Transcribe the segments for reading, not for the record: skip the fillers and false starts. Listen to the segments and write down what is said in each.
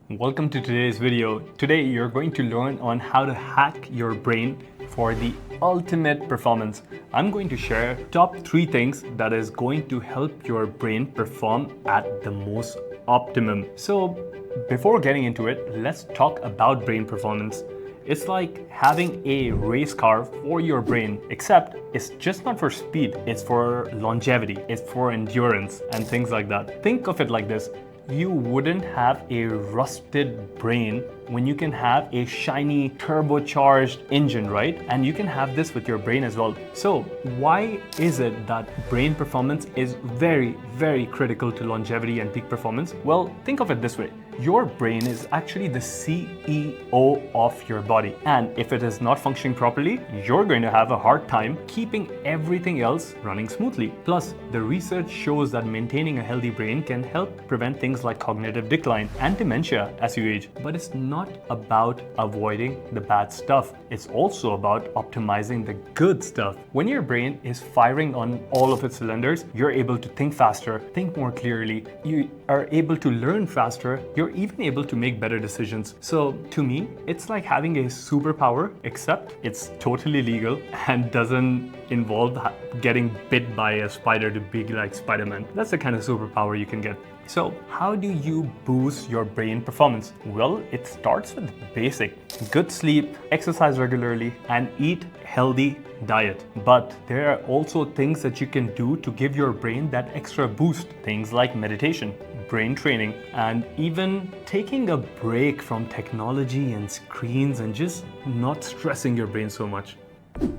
Welcome to today's video. Today you're going to learn on how to hack your brain for the ultimate performance. I'm going to share top 3 things that is going to help your brain perform at the most optimum. So before getting into it, let's talk about brain performance. It's like having a race car for your brain, except it's just not for speed, it's for longevity, it's for endurance and things like that. Think of it like this. You wouldn't have a rusted brain when you can have a shiny turbocharged engine, right? And you can have this with your brain as well. So why is it that brain performance is very, very critical to longevity and peak performance? Well, think of it this way. Your brain is actually the CEO of your body. And if it is not functioning properly, you're going to have a hard time keeping everything else running smoothly. Plus, the research shows that maintaining a healthy brain can help prevent things like cognitive decline and dementia as you age. But it's not about avoiding the bad stuff. It's also about optimizing the good stuff. When your brain is firing on all of its cylinders, you're able to think faster, think more clearly, you are able to learn faster, you're even able to make better decisions. So to me, it's like having a superpower, except it's totally legal and doesn't involve getting bit by a spider to be like Spider-Man. That's the kind of superpower you can get. So how do you boost your brain performance? Well, it starts with basic. Good sleep, exercise regularly, and eat healthy diet. But there are also things that you can do to give your brain that extra boost. Things like meditation, brain training, and even taking a break from technology and screens and just not stressing your brain so much.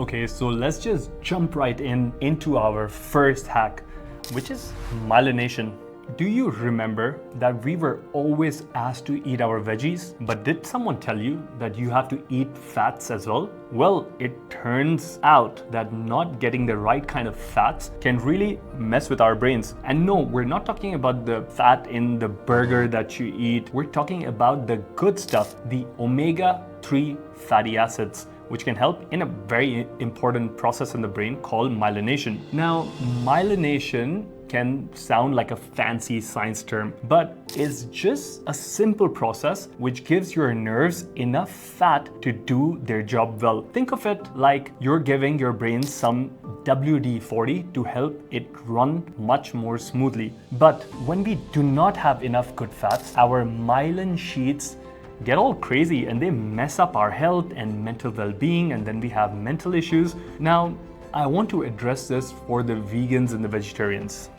Okay, so let's just jump right into our first hack, which is myelination. Do you remember that we were always asked to eat our veggies? But did someone tell you that you have to eat fats as well? Well, it turns out that not getting the right kind of fats can really mess with our brains. And no, we're not talking about the fat in the burger that you eat. We're talking about the good stuff, the omega-3 fatty acids, which can help in a very important process in the brain called myelination. Now, myelination can sound like a fancy science term, but it's just a simple process which gives your nerves enough fat to do their job well. Think of it like you're giving your brain some WD-40 to help it run much more smoothly. But when we do not have enough good fats, our myelin sheaths get all crazy and they mess up our health and mental well-being, and then we have mental issues. Now, I want to address this for the vegans and the vegetarians.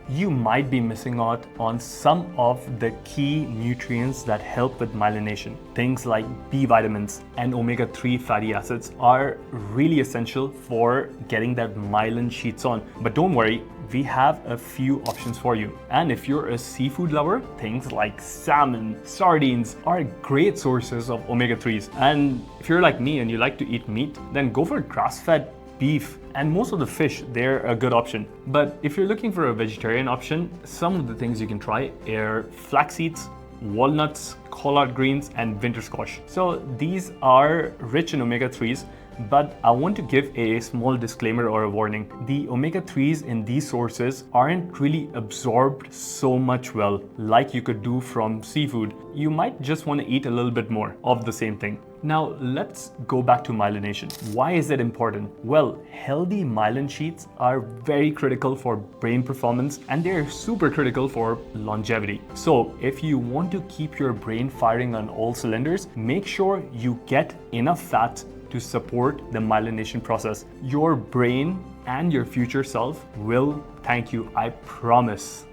You might be missing out on some of the key nutrients that help with myelination. Things like B vitamins and omega-3 fatty acids are really essential for getting that myelin sheaths on. But don't worry, we have a few options for you. And if you're a seafood lover, things like salmon, sardines are great sources of omega-3s. And if you're like me and you like to eat meat, then go for grass-fed beef, and most of the fish, they're a good option. But if you're looking for a vegetarian option, some of the things you can try are flax seeds, walnuts, collard greens, and winter squash. So these are rich in omega-3s, but I want to give a small disclaimer or a warning. The omega-3s in these sources aren't really absorbed so much well like you could do from seafood. You might just want to eat a little bit more of the same thing. Now let's go back to myelination. Why is it important? Well, healthy myelin sheaths are very critical for brain performance and they're super critical for longevity. So if you want to keep your brain firing on all cylinders, make sure you get enough fat to support the myelination process. Your brain and your future self will thank you, I promise.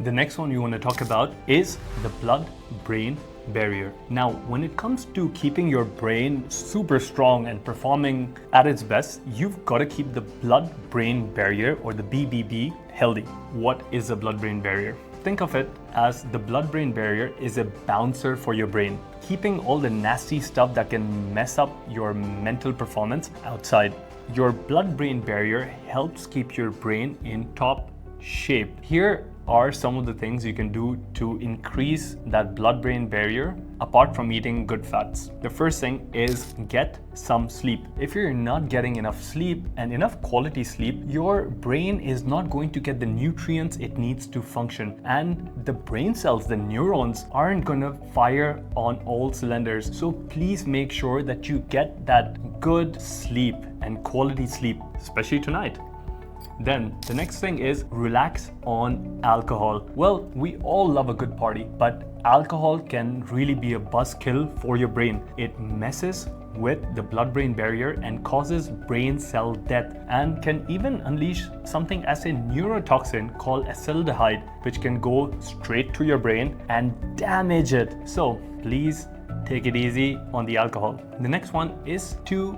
The next one you want to talk about is the blood-brain barrier. Now, when it comes to keeping your brain super strong and performing at its best, you've got to keep the blood-brain barrier, or the BBB, healthy. What is a blood-brain barrier? Think of it as the blood-brain barrier is a bouncer for your brain, keeping all the nasty stuff that can mess up your mental performance outside. Your blood-brain barrier helps keep your brain in top shape. Here are some of the things you can do to increase that blood-brain barrier apart from eating good fats. The first thing is get some sleep. If you're not getting enough sleep and enough quality sleep, your brain is not going to get the nutrients it needs to function, and the brain cells, the neurons, aren't going to fire on all cylinders. So please make sure that you get that good sleep and quality sleep, especially tonight. Then the next thing is relax on alcohol. Well, we all love a good party, but alcohol can really be a buzzkill for your brain. It messes with the blood-brain barrier and causes brain cell death, and can even unleash something as a neurotoxin called acetaldehyde, which can go straight to your brain and damage it. So please take it easy on the alcohol. The next one is to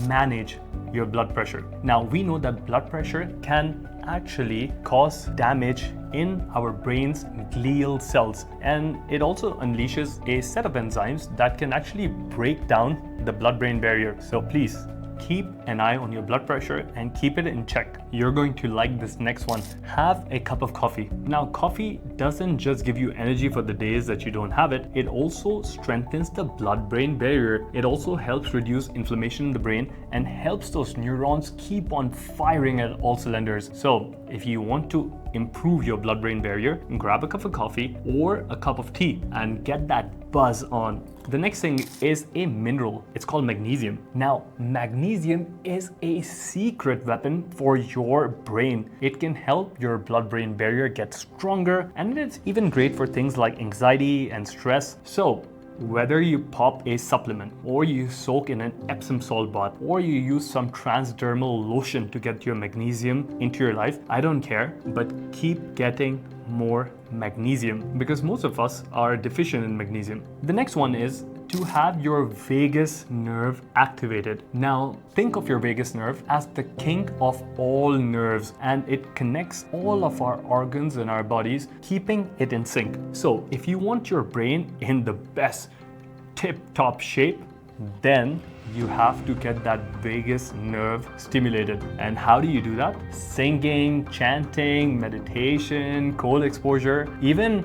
manage your blood pressure. Now, we know that blood pressure can actually cause damage in our brain's glial cells, and it also unleashes a set of enzymes that can actually break down the blood-brain barrier. So please keep an eye on your blood pressure and keep it in check. You're going to like this next one. Have a cup of coffee. Now, coffee doesn't just give you energy for the days that you don't have it, it also strengthens the blood-brain barrier. It also helps reduce inflammation in the brain and helps those neurons keep on firing at all cylinders. So if you want to improve your blood-brain barrier, grab a cup of coffee or a cup of tea and get that buzz on. The next thing is a mineral. It's called magnesium. Now, magnesium is a secret weapon for your brain. It can help your blood-brain barrier get stronger, and it's even great for things like anxiety and stress. So whether you pop a supplement or you soak in an Epsom salt bath or you use some transdermal lotion to get your magnesium into your life, I don't care, but keep getting more magnesium because most of us are deficient in magnesium. The next one is to have your vagus nerve activated. Now, think of your vagus nerve as the king of all nerves, and it connects all of our organs in our bodies, keeping it in sync. So if you want your brain in the best tip-top shape, then you have to get that vagus nerve stimulated. And how do you do that? Singing, chanting, meditation, cold exposure, even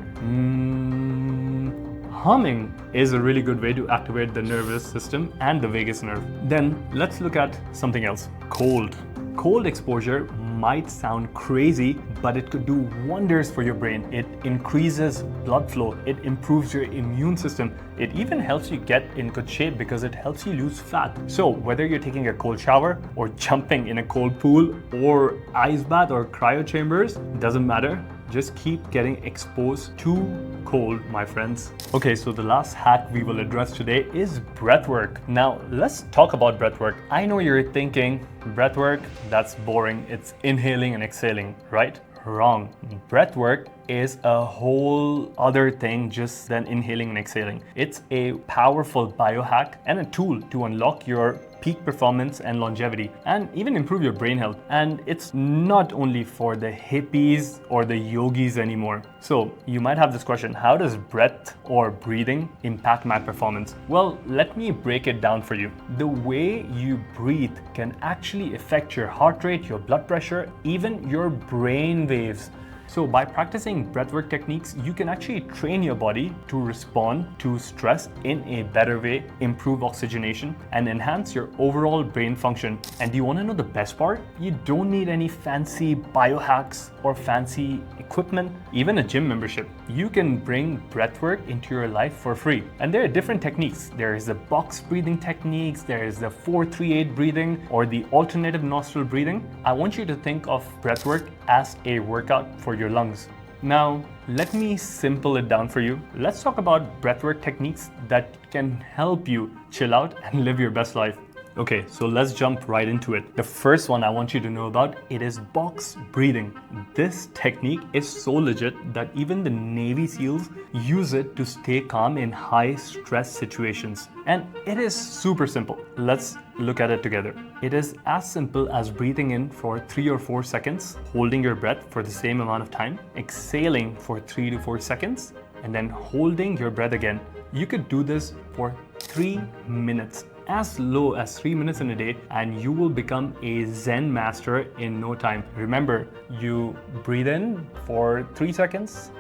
humming is a really good way to activate the nervous system and the vagus nerve. Then let's look at something else. Cold exposure might sound crazy, but it could do wonders for your brain. It increases blood flow, it improves your immune system, it even helps you get in good shape because it helps you lose fat. So whether you're taking a cold shower or jumping in a cold pool or ice bath or cryo chambers, doesn't matter. Just keep getting exposed to cold, my friends. Okay, so the last hack we will address today is breath work. Now, let's talk about breath work. I know you're thinking, breath work, that's boring. It's inhaling and exhaling, right? Wrong. Breath work is a whole other thing just than inhaling and exhaling. It's a powerful biohack and a tool to unlock your peak performance and longevity, and even improve your brain health. And it's not only for the hippies or the yogis anymore. So you might have this question, how does breath or breathing impact my performance? Well, let me break it down for you. The way you breathe can actually affect your heart rate, your blood pressure, even your brain waves. So by practicing breathwork techniques, you can actually train your body to respond to stress in a better way, improve oxygenation, and enhance your overall brain function. And do you want to know the best part? You don't need any fancy biohacks or fancy equipment, even a gym membership. You can bring breathwork into your life for free. And there are different techniques. There is the box breathing techniques, there is the 4-3-8 breathing, or the alternative nostril breathing. I want you to think of breathwork as a workout for your lungs. Now, let me simple it down for you. Let's talk about breathwork techniques that can help you chill out and live your best life. Okay, so let's jump right into it. The first one I want you to know about, it is box breathing. This technique is so legit that even the Navy SEALs use it to stay calm in high stress situations. And it is super simple. Let's look at it together. It is as simple as breathing in for 3 or 4 seconds, holding your breath for the same amount of time, exhaling for 3 to 4 seconds, and then holding your breath again. You could do this for 3 minutes. as low as 3 minutes in a day and you will become a Zen master in no time. Remember, you breathe in for 3 seconds,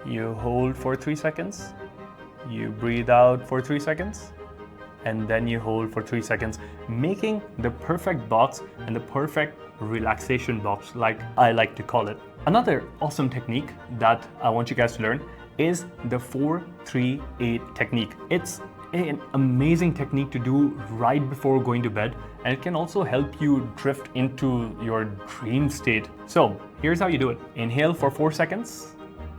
you hold for 3 seconds, you breathe out for 3 seconds, and then you hold for 3 seconds, making the perfect box and the perfect relaxation box, like I like to call it. Another awesome technique that I want you guys to learn is the 4-3-8 technique. It's an amazing technique to do right before going to bed, and it can also help you drift into your dream state. So here's how you do it. Inhale for 4 seconds,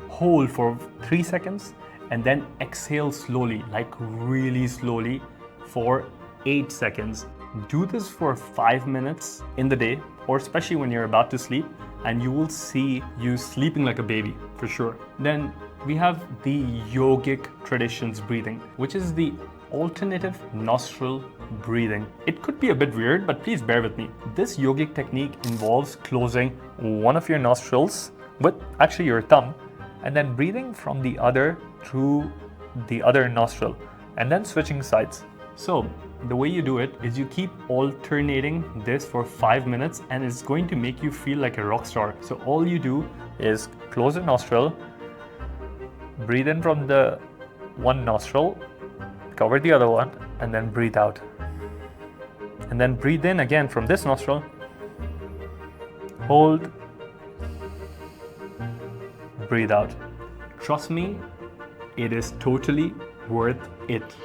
hold for 3 seconds, and then exhale slowly, like really slowly, for 8 seconds. Do this for 5 minutes in the day, or especially when you're about to sleep, and you will see you sleeping like a baby for sure. Then we have the yogic traditions breathing, which is the alternative nostril breathing. It could be a bit weird, but please bear with me. This yogic technique involves closing one of your nostrils with actually your thumb, and then breathing from the other through the other nostril, and then switching sides. So the way you do it is you keep alternating this for 5 minutes, and it's going to make you feel like a rock star. So all you do is close a nostril, breathe in from the one nostril, cover the other one, and then breathe out. And then breathe in again from this nostril, hold, breathe out. Trust me, it is totally worth it.